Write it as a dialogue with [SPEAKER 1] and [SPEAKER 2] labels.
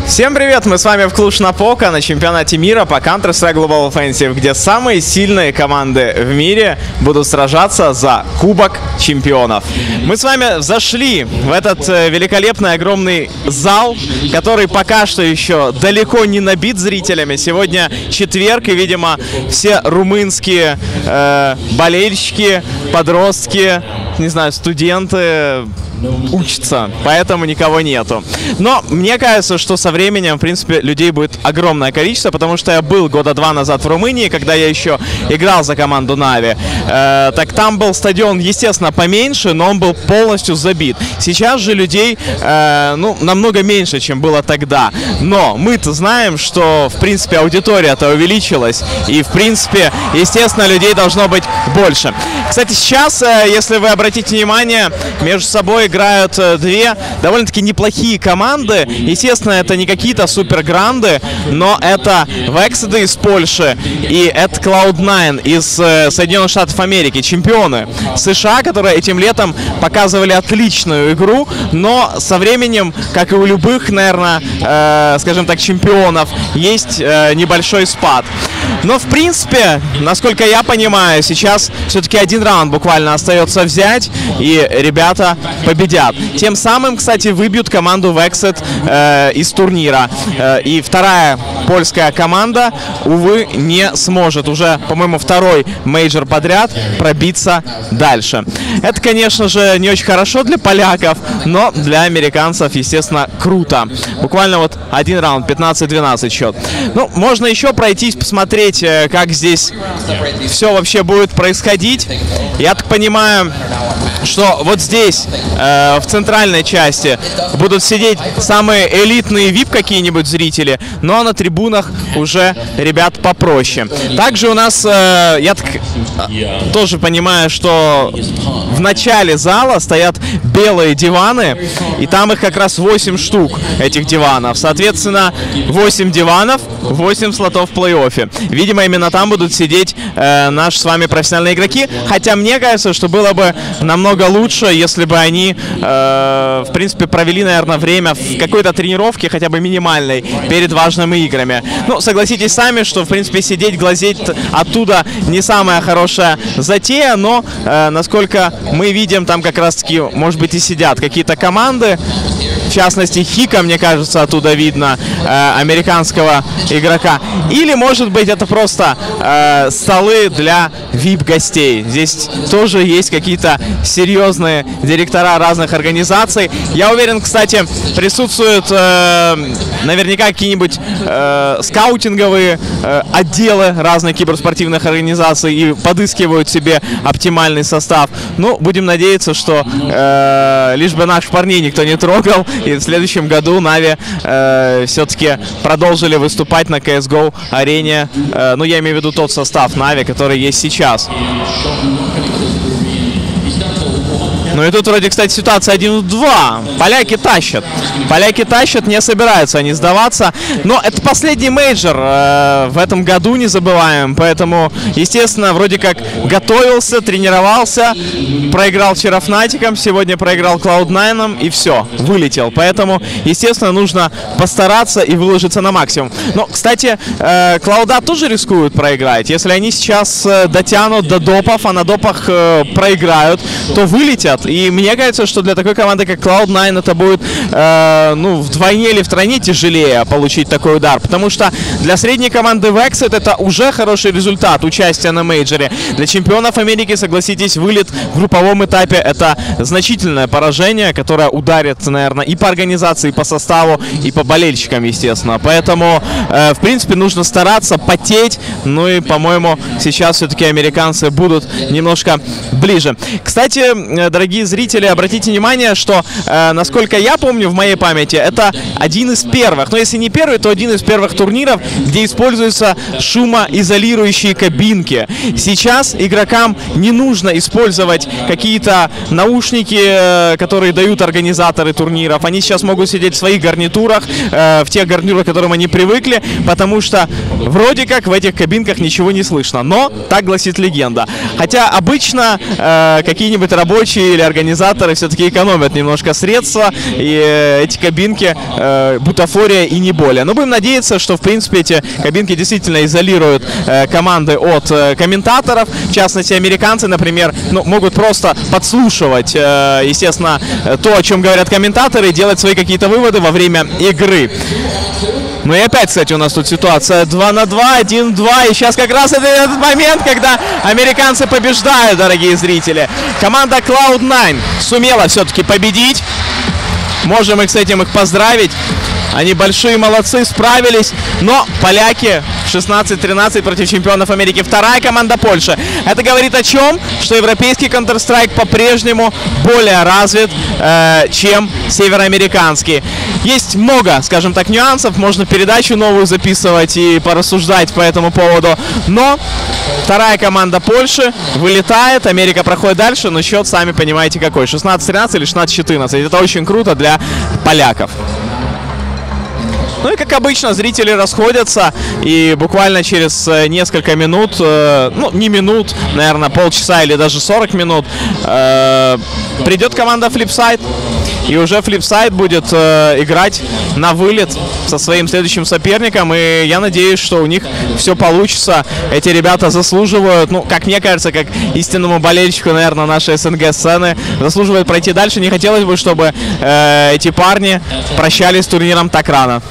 [SPEAKER 1] Всем привет, мы с вами в Клуж-Напока на чемпионате мира по Counter-Strike Global Offensive, где самые сильные команды в мире будут сражаться за Кубок Чемпионов. Мы с вами зашли в этот великолепный огромный зал, который пока что еще далеко не набит зрителями. Сегодня четверг, и, видимо, все румынские болельщики, подростки, не знаю, студенты учатся, поэтому никого нету. Но мне кажется, что со временем, в принципе, людей будет огромное количество, потому что я был года 2 назад в Румынии, когда я еще играл за команду Нави. Так там был стадион, естественно, поменьше, но он был полностью забит. Сейчас же людей, намного меньше, чем было тогда. Но мы-то знаем, что, в принципе, аудитория-то увеличилась, и, в принципе, естественно, людей должно быть больше. Кстати, сейчас, если вы обратите внимание, между собой играют две довольно-таки неплохие команды. Естественно, это не какие-то супергранды, но это Vexed из Польши и это Cloud9 из Соединенных Штатов Америки. Чемпионы США, которые этим летом показывали отличную игру, но со временем, как и у любых, наверное, скажем так, чемпионов, есть небольшой спад. Но, в принципе, насколько я понимаю, сейчас все-таки один раунд буквально остается взять, и ребята победят. Тем самым, кстати, выбьют команду Vexed из турнира. И вторая польская команда, увы, не сможет уже, по-моему, второй мейджор подряд пробиться дальше. Это, конечно же, не очень хорошо для поляков, но для американцев, естественно, круто. Буквально вот один раунд, 15-12 счет. Ну, можно еще пройтись, посмотреть, как здесь все вообще будет происходить. Я так понимаю, что вот здесь, в центральной части, будут сидеть самые элитные VIP какие-нибудь зрители, но на трибунах уже ребят попроще. Также у нас, я тоже понимаю, что в начале зала стоят белые диваны, и там их как раз 8 штук, этих диванов. Соответственно, 8 диванов, 8 слотов в плей-оффе. Видимо, именно там будут сидеть наши с вами профессиональные игроки, хотя мне кажется, что было бы намного лучше, если бы они, в принципе, провели, наверное, время в какой-то тренировке, хотя бы минимальной, перед важными играми. Ну, согласитесь сами, что, в принципе, сидеть, глазеть оттуда не самая хорошая затея, но, насколько мы видим, там как раз-таки, может быть, и сидят какие-то команды. В частности, Хика, мне кажется, оттуда видно, американского игрока. Или, может быть, это просто столы для VIP-гостей. Здесь тоже есть какие-то серьезные директора разных организаций. Я уверен, кстати, присутствуют наверняка какие-нибудь скаутинговые отделы разных киберспортивных организаций и подыскивают себе оптимальный состав. Ну, будем надеяться, что лишь бы наших парней никто не трогал, и в следующем году Нави все-таки продолжили выступать на CSGO арене. Ну, я имею в виду тот состав Нави, который есть сейчас. Ну и тут вроде, кстати, ситуация 1-2. Поляки тащат. Поляки тащат, не собираются они сдаваться. Но это последний мейджор в этом году, не забываем. Поэтому, естественно, вроде как готовился, тренировался. Проиграл вчера Фнатиком, сегодня проиграл Cloud9 и все, вылетел. Поэтому, естественно, нужно постараться и выложиться на максимум. Но, кстати, Cloud тоже рискуют проиграть. Если они сейчас дотянут до допов, а на допах проиграют, то вылетят. И мне кажется, что для такой команды, как Cloud9, это будет, вдвойне или втройне тяжелее получить такой удар. Потому что для средней команды Vexed это уже хороший результат участия на мейджоре. Для чемпионов Америки, согласитесь, вылет в групповом этапе — это значительное поражение, которое ударит, наверное, и по организации, и по составу, и по болельщикам, естественно. Поэтому, в принципе, нужно стараться, потеть. Ну и, по-моему, сейчас все-таки американцы будут немножко ближе. Кстати, дорогие зрители, обратите внимание, что, насколько я помню в моей памяти, это один из первых, но если не первый, то один из первых турниров, где используются шумоизолирующие кабинки. Сейчас игрокам не нужно использовать какие-то наушники, которые дают организаторы турниров. Они сейчас могут сидеть в своих гарнитурах, в тех гарнитурах, к которым они привыкли, потому что вроде как в этих кабинках ничего не слышно. Но так гласит легенда. Хотя обычно какие-нибудь рабочие или организаторы все-таки экономят немножко средства, и эти кабинки бутафория и не более. Но будем надеяться, что в принципе эти кабинки действительно изолируют команды от комментаторов. В частности, американцы, например, могут просто подслушивать, естественно, то, о чем говорят комментаторы, и делать свои какие-то выводы во время игры. Ну и опять, кстати, у нас тут ситуация 2 на 2, 1-2. И сейчас как раз это этот момент, когда американцы побеждают, дорогие зрители. Команда Cloud9 сумела все-таки победить. Можем их с этим поздравить. Они большие молодцы, справились. Но поляки 16-13 против чемпионов Америки. Вторая команда Польши. Это говорит о чем? Что европейский Counter-Strike по-прежнему более развит, чем североамериканский. Есть много, скажем так, нюансов. Можно передачу новую записывать и порассуждать по этому поводу. Но вторая команда Польши вылетает. Америка проходит дальше. Но счет, сами понимаете, какой. 16-13 или 16-14. Это очень круто для поляков. Ну и, как обычно, зрители расходятся, и буквально через несколько минут, ну, не минут, наверное, полчаса или даже 40 минут, придет команда Flipside, и уже Flipside будет играть на вылет со своим следующим соперником, и я надеюсь, что у них все получится. Эти ребята заслуживают, ну, как мне кажется, как истинному болельщику, наверное, нашей СНГ-сцены, заслуживают пройти дальше. Не хотелось бы, чтобы эти парни прощались с турниром так рано.